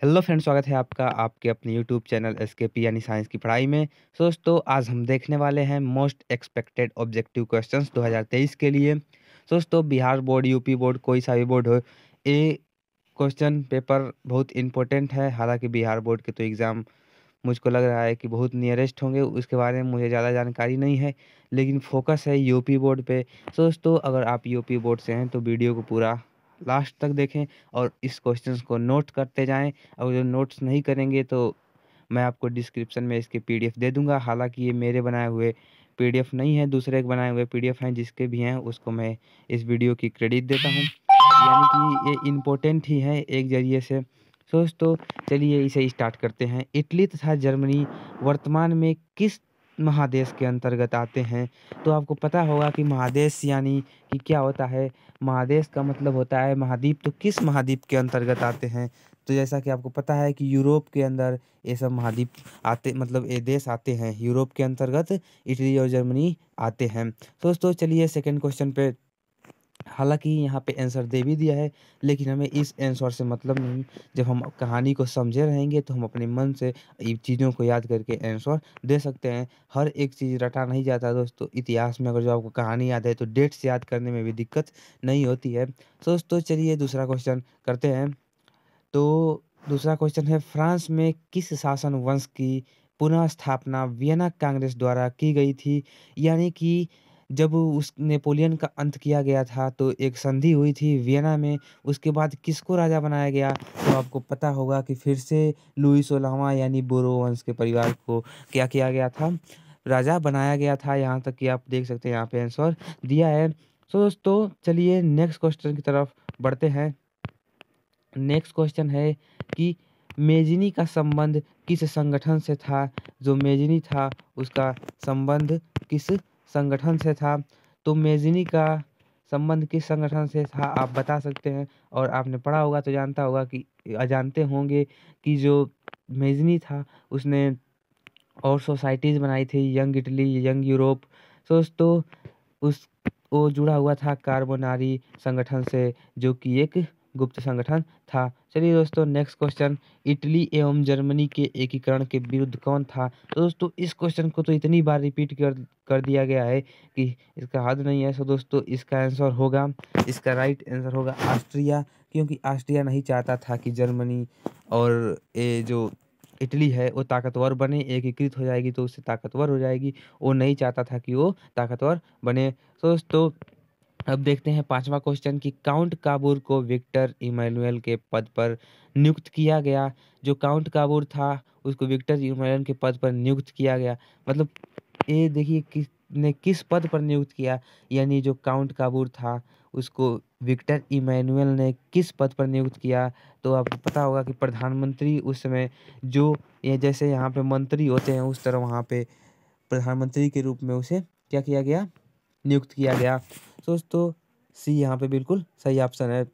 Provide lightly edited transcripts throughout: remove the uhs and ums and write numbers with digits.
Hello friend, स्वागत है आपका आपके अपने यूट्यूब चैनल एसकेपी यानी साइंस की पढ़ाई में। सो दोस्तों, आज हम देखने वाले हैं मोस्ट एक्सपेक्टेड ऑब्जेक्टिव क्वेश्चंस 2023 के लिए। सो दोस्तों, बिहार बोर्ड, यूपी बोर्ड, कोई सा भी बोर्ड हो, ये क्वेश्चन पेपर बहुत इंपॉर्टेंट है। हालांकि बिहार बोर्ड के तो एग्ज़ाम मुझको लग रहा है कि बहुत नियरेस्ट होंगे, उसके बारे में मुझे ज़्यादा जानकारी नहीं है, लेकिन फोकस है यूपी बोर्ड पे। सो दोस्तों, अगर आप यूपी बोर्ड से हैं तो वीडियो को पूरा लास्ट तक देखें और इस क्वेश्चंस को नोट करते जाएं। अगर जो नोट्स नहीं करेंगे तो मैं आपको डिस्क्रिप्शन में इसके पीडीएफ दे दूंगा। हालांकि ये मेरे बनाए हुए पीडीएफ नहीं है, दूसरे के बनाए हुए पीडीएफ हैं। जिसके भी हैं उसको मैं इस वीडियो की क्रेडिट देता हूँ, यानी कि ये इम्पोर्टेंट ही है एक जरिए से। सो दोस्तों, चलिए इसे स्टार्ट करते हैं। इटली तथा जर्मनी वर्तमान में किस महादेश के अंतर्गत आते हैं? तो आपको पता होगा कि महादेश यानी कि क्या होता है। महादेश का मतलब होता है महाद्वीप। तो किस महाद्वीप के अंतर्गत आते हैं? तो जैसा कि आपको पता है कि यूरोप के अंदर ये सब महाद्वीप आते, मतलब ये देश आते हैं यूरोप के अंतर्गत। इटली और जर्मनी आते हैं। तो दोस्तों, चलिए सेकंड क्वेश्चन पे। हालांकि यहाँ पे आंसर दे भी दिया है, लेकिन हमें इस आंसर से मतलब नहीं। जब हम कहानी को समझे रहेंगे तो हम अपने मन से इन चीज़ों को याद करके आंसर दे सकते हैं। हर एक चीज़ रटा नहीं जाता दोस्तों। इतिहास में अगर जो आपको कहानी याद है तो डेट्स याद करने में भी दिक्कत नहीं होती है। तो दोस्तों, चलिए दूसरा क्वेश्चन करते हैं। तो दूसरा क्वेश्चन है, फ्रांस में किस शासन वंश की पुनः स्थापना वियना कांग्रेस द्वारा की गई थी? यानी कि जब उस नेपोलियन का अंत किया गया था तो एक संधि हुई थी वियना में। उसके बाद किसको राजा बनाया गया? तो आपको पता होगा कि फिर से लुई 16वां यानी बोरो वंश के परिवार को क्या किया गया था? राजा बनाया गया था। यहाँ तक कि आप देख सकते हैं, यहाँ पे आंसर दिया है। तो दोस्तों, चलिए नेक्स्ट क्वेश्चन की तरफ बढ़ते हैं। नेक्स्ट क्वेश्चन है कि मेजनी का संबंध किस संगठन से था? जो मेजनी था उसका संबंध किस संगठन से था? तो मेजनी का संबंध किस संगठन से था आप बता सकते हैं। और आपने पढ़ा होगा तो जानता होगा कि जानते होंगे कि जो मेजनी था उसने और सोसाइटीज़ बनाई थी, यंग इटली, यंग यूरोप। तो दोस्तों, उस वो जुड़ा हुआ था कार्बोनारी संगठन से, जो कि एक गुप्त संगठन था। चलिए दोस्तों, नेक्स्ट क्वेश्चन। इटली एवं जर्मनी के एकीकरण के विरुद्ध कौन था? तो दोस्तों, इस क्वेश्चन को तो इतनी बार रिपीट कर दिया गया है कि इसका हद नहीं है। सो दोस्तों, इसका आंसर होगा, इसका राइट आंसर होगा ऑस्ट्रिया। क्योंकि ऑस्ट्रिया नहीं चाहता था कि जर्मनी और ये जो इटली है वो ताकतवर बने, एकीकृत हो जाएगी तो उससे ताकतवर हो जाएगी। वो नहीं चाहता था कि वो ताकतवर बने। तो दोस्तों, अब देखते हैं पांचवा क्वेश्चन कि काउंट काबूर को विक्टर इमैनुअल के पद पर नियुक्त किया गया। जो काउंट काबूर था उसको विक्टर इमैनुअल के पद पर नियुक्त किया गया। मतलब ये देखिए किसने किस पद पर नियुक्त किया। यानी जो काउंट काबूर था उसको विक्टर इमैनुअल ने किस पद पर नियुक्त किया? तो आपको पता होगा कि प्रधानमंत्री उस समय, जो ये जैसे यहाँ पे मंत्री होते हैं उस तरह वहाँ पे प्रधानमंत्री के रूप में उसे क्या किया गया? नियुक्त किया गया। तो दोस्तों, सी यहाँ पे बिल्कुल सही ऑप्शन है।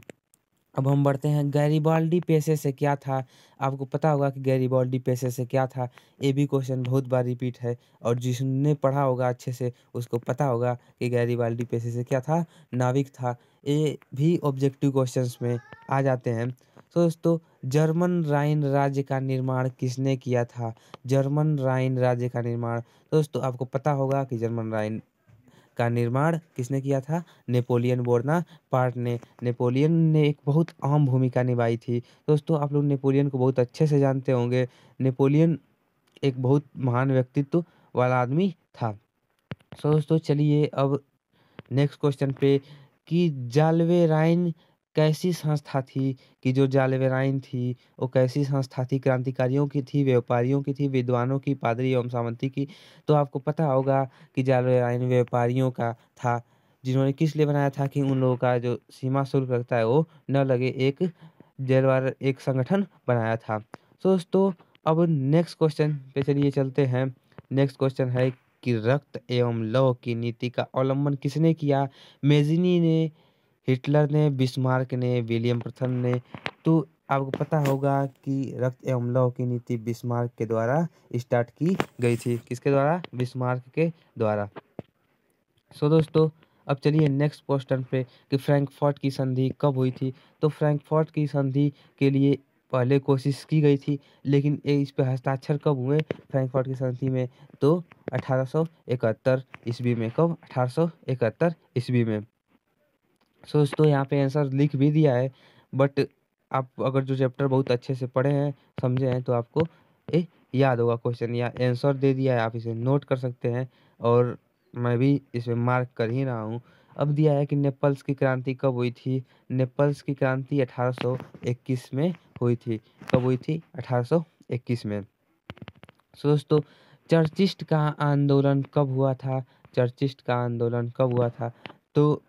अब हम बढ़ते हैं, गैरिबाल्डी पेशे से क्या था? आपको पता होगा कि गैरिबाल्डी पेशे से क्या था। ये भी क्वेश्चन बहुत बार रिपीट है और जिसने पढ़ा होगा अच्छे से उसको पता होगा कि गैरिबाल्डी पेशे से क्या था। नाविक था। ये भी ऑब्जेक्टिव क्वेश्चंस में आ जाते हैं। तो दोस्तों, जर्मन राइन राज्य का निर्माण किसने किया था? जर्मन राइन राज्य का निर्माण, दोस्तों आपको पता होगा कि जर्मन राइन का निर्माण किसने किया था? नेपोलियन बोनापार्ट ने। नेपोलियन ने एक बहुत अहम भूमिका निभाई थी। दोस्तों, आप लोग नेपोलियन को बहुत अच्छे से जानते होंगे। नेपोलियन एक बहुत महान व्यक्तित्व वाला आदमी था। सो दोस्तों, चलिए अब नेक्स्ट क्वेश्चन पे कि जाल्वेराइन कैसी संस्था थी? कि जो जाल्वेराइन थी वो कैसी संस्था थी? क्रांतिकारियों की थी, व्यापारियों की थी, विद्वानों की, पादरी एवं सामंती की? तो आपको पता होगा कि जाल्वेराइन व्यापारियों का था। जिन्होंने किस लिए बनाया था? कि उन लोगों का जो सीमा शुल्क लगता है वो न लगे, एक संगठन बनाया था। तो दोस्तों, अब नेक्स्ट क्वेश्चन पे चलिए चलते हैं। नेक्स्ट क्वेश्चन है कि रक्त एवं लौह की नीति का अवलंबन किसने किया? मेजिनी ने, हिटलर ने, बिस्मार्क ने, विलियम प्रथम ने? तो आपको पता होगा कि रक्त एवं लौह की नीति बिस्मार्क के द्वारा स्टार्ट की गई थी। किसके द्वारा? बिस्मार्क के द्वारा। सो दोस्तों, अब चलिए नेक्स्ट क्वेश्चन पे कि फ्रैंकफर्ट की संधि कब हुई थी? तो फ्रैंकफर्ट की संधि के लिए पहले कोशिश की गई थी, लेकिन इस पे हस्ताक्षर कब हुए फ्रैंकफर्ट की संधि में? तो 1871 ईस्वी में। कब? 1871 ईस्वी में। सो दोस्तों यहाँ पे आंसर लिख भी दिया है, बट आप अगर जो चैप्टर बहुत अच्छे से पढ़े हैं, समझे हैं, तो आपको याद होगा क्वेश्चन, या आंसर दे दिया है, आप इसे नोट कर सकते हैं और मैं भी इसे मार्क कर ही रहा हूँ। अब दिया है कि नेपल्स की क्रांति कब हुई थी? नेपल्स की क्रांति 1821 में हुई थी। कब हुई थी? 1821 में। सो दोस्तों चर्चिस्ट का आंदोलन कब हुआ था? चर्चिस्ट का आंदोलन कब हुआ था? तो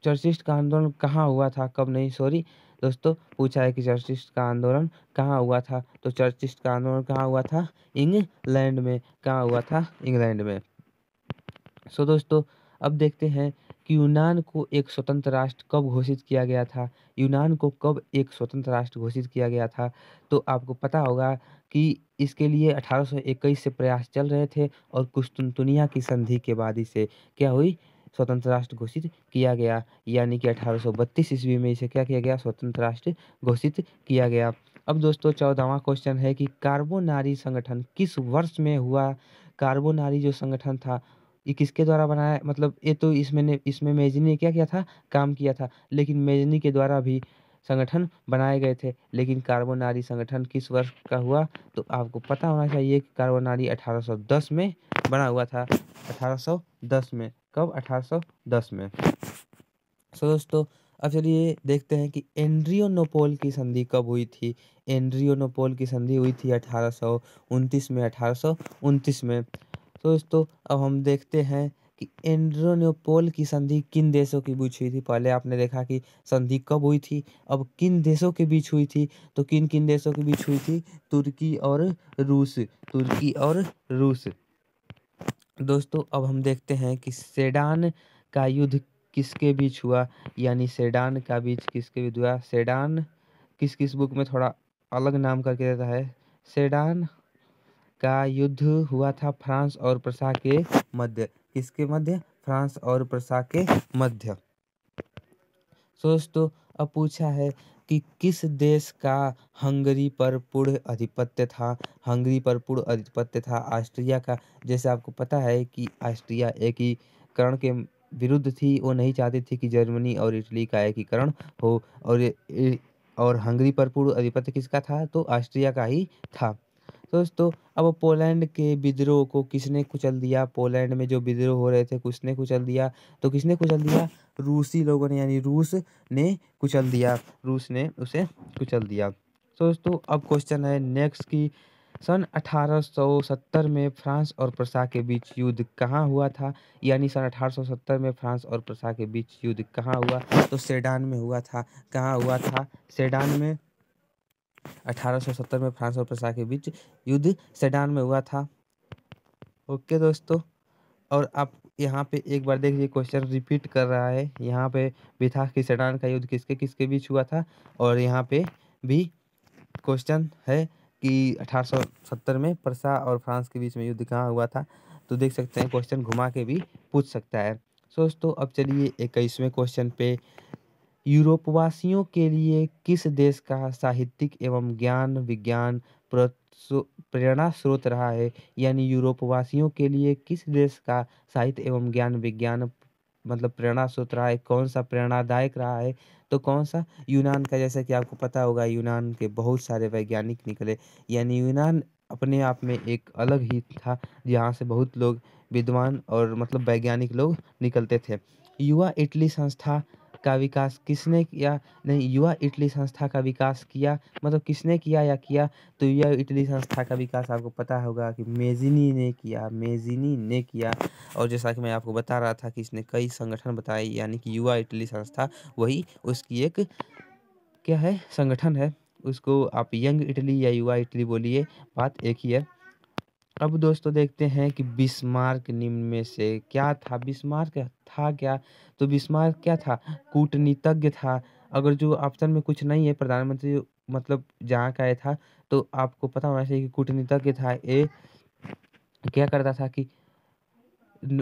चर्चिस्ट का आंदोलन कहाँ हुआ था? कब नहीं, सॉरी दोस्तों, पूछा है कि चर्चिस्ट का आंदोलन कहाँ हुआ था? तो चर्चिस्ट का आंदोलन कहाँ हुआ था? इंग्लैंड में। कहाँ हुआ था? इंग्लैंड में। सो दोस्तों अब देखते हैं कि यूनान को एक स्वतंत्र राष्ट्र कब घोषित किया गया था? यूनान को कब एक स्वतंत्र राष्ट्र घोषित किया गया था? तो आपको पता होगा कि इसके लिए 1821 से प्रयास चल रहे थे और कुस्तुनतुनिया की संधि के बाद इसे क्या हुई? स्वतंत्र राष्ट्र घोषित किया गया, यानी कि 1832 ईस्वी में इसे क्या किया गया? स्वतंत्र राष्ट्र घोषित किया गया। अब दोस्तों 14वां क्वेश्चन है कि कार्बोनारी संगठन किस वर्ष में हुआ? कार्बोनारी जो संगठन था, ये किसके द्वारा बनाया, मतलब ये तो इसमें मेजनी ने क्या किया था? काम किया था, लेकिन मेजनी के द्वारा भी संगठन बनाए गए थे, लेकिन कार्बोनारी संगठन किस वर्ष का हुआ? तो आपको पता होना चाहिए कि कार्बोनारी 1810 में बना हुआ था। 1810 में। कब? 1810 में। सो दोस्तों अब चलिए देखते हैं कि एड्रियानोपोल की संधि कब हुई थी? एड्रियानोपोल की संधि हुई थी 1829 में। 1829 में। तो दोस्तों अब हम देखते हैं कि एड्रियानोपोल की संधि किन देशों के बीच हुई थी? पहले आपने देखा कि संधि कब हुई थी, अब किन देशों के बीच हुई थी? तो किन किन देशों के बीच हुई थी? तुर्की और रूस। तुर्की और रूस। दोस्तों अब हम देखते हैं कि सेडान का युद्ध किसके बीच हुआ? यानी सेडान का बीच किसके बीच हुआ? सेडान किस किस बुक में थोड़ा अलग नाम करके देता है। सेडान का युद्ध हुआ था फ्रांस और प्रसा के मध्य। किसके मध्य? फ्रांस और प्रसा के मध्य। दोस्तों अब पूछा है कि किस देश का हंगरी पर पूर्ण आधिपत्य था? हंगरी पर पूर्ण आधिपत्य था ऑस्ट्रिया का। जैसे आपको पता है कि ऑस्ट्रिया एकीकरण के विरुद्ध थी, वो नहीं चाहती थी कि जर्मनी और इटली का एकीकरण हो, और हंगरी पर पूर्ण आधिपत्य किसका था? तो ऑस्ट्रिया का ही था। दोस्तों अब पोलैंड के विद्रोह को किसने कुचल दिया? पोलैंड में जो विद्रोह हो रहे थे किसने कुचल दिया? तो किसने कुचल दिया? रूसी लोगों ने, यानी रूस ने कुचल दिया। रूस ने उसे कुचल दिया। तो दोस्तों अब क्वेश्चन है नेक्स्ट की सन 1870 में फ्रांस और प्रसा के बीच युद्ध कहाँ हुआ था? यानी सन 1870 में फ्रांस और प्रसा के बीच युद्ध कहाँ हुआ? तो सेडान में हुआ था। कहाँ हुआ था? सेडान में। 1870 में फ्रांस और प्रसा के बीच युद्ध सेडान में हुआ था। ओके दोस्तों, और आप यहाँ पे एक बार देख लीजिए, क्वेश्चन रिपीट कर रहा है। यहाँ पे भी था कि सेडान का युद्ध किसके किसके बीच हुआ था, और यहाँ पे भी क्वेश्चन है कि 1870 में प्रसा और फ्रांस के बीच में युद्ध कहाँ हुआ था। तो देख सकते हैं क्वेश्चन घुमा के भी पूछ सकता है। दोस्तों अब चलिए 21वें क्वेश्चन पे, यूरोपवासियों के लिए किस देश का साहित्यिक एवं ज्ञान विज्ञान प्रेरणा स्रोत रहा है? यानी यूरोपवासियों के लिए किस देश का साहित्य एवं ज्ञान विज्ञान मतलब प्रेरणा स्रोत रहा है? कौन सा प्रेरणादायक रहा है? तो कौन सा? यूनान का। जैसा कि आपको पता होगा यूनान के बहुत सारे वैज्ञानिक निकले, यानी यूनान अपने आप में एक अलग ही था, जहाँ से बहुत लोग विद्वान और मतलब वैज्ञानिक लोग निकलते थे। युवा इटली संस्था का विकास किसने किया? नहीं, युवा इटली संस्था का विकास किया, मतलब किसने किया या किया? तो युवा इटली संस्था का विकास आपको पता होगा कि मेजिनी ने किया। मेजिनी ने किया। और जैसा कि मैं आपको बता रहा था कि इसने कई संगठन बताए, यानी कि युवा इटली संस्था वही उसकी एक क्या है? संगठन है। उसको आप यंग इटली या युवा इटली बोलिए, बात एक ही है। अब दोस्तों देखते हैं कि बिस्मार्क निम्न में से क्या था? बिस्मार्क था क्या? तो बिस्मार्क क्या था? कूटनीतिज्ञ था। अगर जो ऑप्शन में कुछ नहीं है प्रधानमंत्री मतलब जहाँ का ये था, तो आपको पता होना चाहिए कि कूटनीतिज्ञ था। ये क्या करता था कि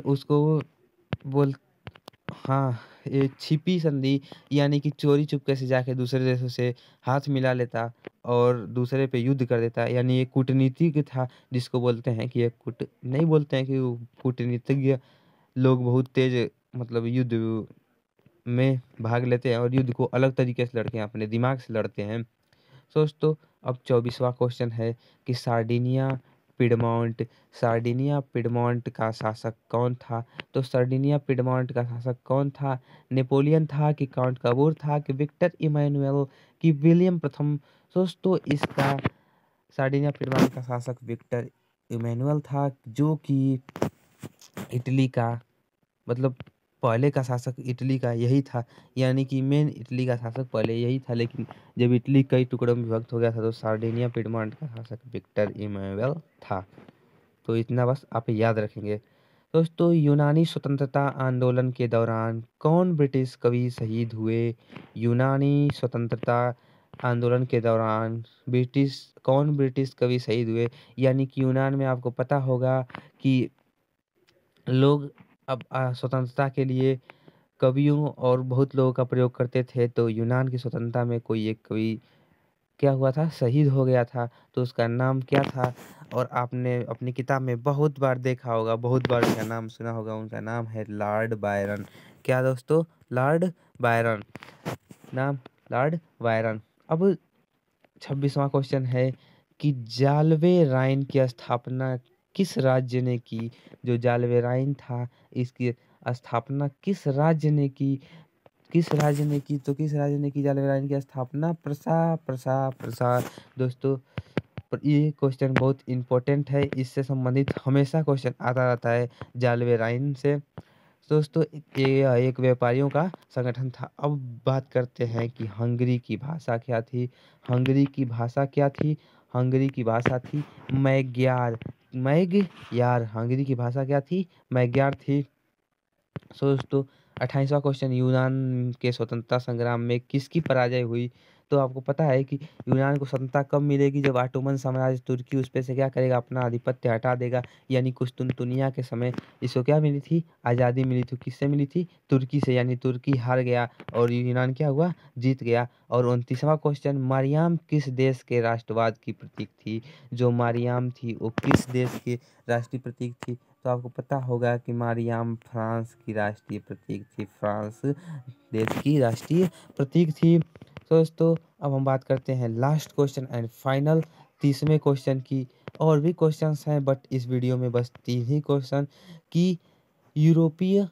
उसको बोल हाँ, छिपी संधि यानी कि चोरी चुपके से जाके दूसरे देशों से हाथ मिला लेता और दूसरे पे युद्ध कर देता, यानी ये कूटनीतिज्ञ था जिसको बोलते हैं कि ये कूट नहीं बोलते हैं कि वो कूटनीतिज्ञ लोग बहुत तेज मतलब युद्ध में भाग लेते हैं और युद्ध को अलग तरीके से लड़ते हैं, अपने दिमाग से लड़ते हैं। दोस्तों अब 24वां क्वेश्चन है कि सार्डिनिया पिडमॉन्ट का शासक कौन था? तो सार्डिनिया पिडमॉन्ट का शासक कौन था? नेपोलियन था कि काउंट कबूर था कि विक्टर इमैनुअल कि विलियम प्रथम? दोस्तों इसका सार्डिनिया पिडमॉन्ट का शासक विक्टर इमैनुअल था, जो कि इटली का मतलब पहले का शासक इटली का यही था, यानी कि मेन इटली का शासक पहले यही था, लेकिन जब इटली कई टुकड़ों में विभक्त हो गया था तो सार्डिनिया पिडमॉन्ट का शासक विक्टर इमैनुअल था। तो इतना बस आप याद रखेंगे। दोस्तों यूनानी स्वतंत्रता आंदोलन के दौरान कौन ब्रिटिश कवि शहीद हुए? यूनानी स्वतंत्रता आंदोलन के दौरान कौन ब्रिटिश कवि शहीद हुए? यानी कि यूनान में आपको पता होगा कि लोग अब स्वतंत्रता के लिए कवियों और बहुत लोगों का प्रयोग करते थे, तो यूनान की स्वतंत्रता में कोई एक कवि क्या हुआ था, शहीद हो गया था। तो उसका नाम क्या था? और आपने अपनी किताब में बहुत बार देखा होगा, बहुत बार उनका नाम सुना होगा, उनका नाम है लॉर्ड बायरन। क्या दोस्तों? Lord Byron. नाम लॉर्ड बायरन। अब 26वां क्वेश्चन है कि जालवे राइन की स्थापना किस राज्य ने की? जो जालवे राइन था इसकी स्थापना किस राज्य ने की? तो किस राज्य ने की जालवे राइन की स्थापना? प्रसा। दोस्तों पर ये क्वेश्चन बहुत इंपॉर्टेंट है, इससे संबंधित हमेशा क्वेश्चन आता रहता है जालवे राइन से। दोस्तों ये एक व्यापारियों का संगठन था। अब बात करते हैं कि हंगरी की भाषा क्या थी? हंगरी की भाषा क्या थी? हंगरी की भाषा थी मैग्यार। हंगरी की भाषा क्या थी? मैग्यार थी। दोस्तों 28वां क्वेश्चन, यूनान के स्वतंत्रता संग्राम में किसकी पराजय हुई? तो आपको पता है कि यूनान को स्वतंत्रता कब मिलेगी? जब ऑटोमन साम्राज्य तुर्की उस पे से क्या करेगा, अपना आधिपत्य हटा देगा, यानी कुस्तुनतुनिया के समय इसको क्या मिली थी? आज़ादी मिली थी। किससे मिली थी? तुर्की से, यानी तुर्की हार गया और यूनान क्या हुआ? जीत गया। और 29वां क्वेश्चन, मारियाम किस देश के राष्ट्रवाद की प्रतीक थी? जो मारियाम थी वो किस देश की राष्ट्रीय प्रतीक थी? तो आपको पता होगा कि मारियाम फ्रांस की राष्ट्रीय प्रतीक थी। फ्रांस देश की राष्ट्रीय प्रतीक थी। तो दोस्तों अब हम बात करते हैं लास्ट क्वेश्चन एंड फाइनल 30वें क्वेश्चन की। और भी क्वेश्चंस हैं बट इस वीडियो में बस 3 ही क्वेश्चन कि यूरोपीय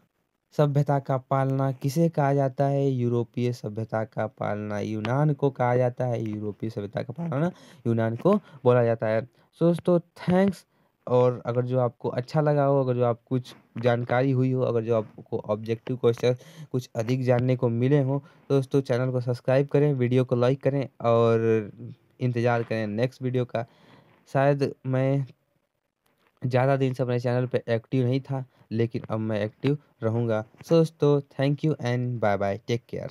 सभ्यता का पालना किसे कहा जाता है? यूरोपीय सभ्यता का पालना यूनान को कहा जाता है। यूरोपीय सभ्यता का पालना यूनान को बोला जाता है। सो दोस्तों थैंक्स। और अगर जो आपको अच्छा लगा हो, अगर जो आप कुछ जानकारी हुई हो, अगर जो आपको ऑब्जेक्टिव क्वेश्चन कुछ अधिक जानने को मिले हो, तो दोस्तों चैनल को सब्सक्राइब करें, वीडियो को लाइक करें और इंतज़ार करें नेक्स्ट वीडियो का। शायद मैं ज़्यादा दिन से अपने चैनल पे एक्टिव नहीं था, लेकिन अब मैं एक्टिव रहूँगा। सो दोस्तों thank you and bye bye, take care.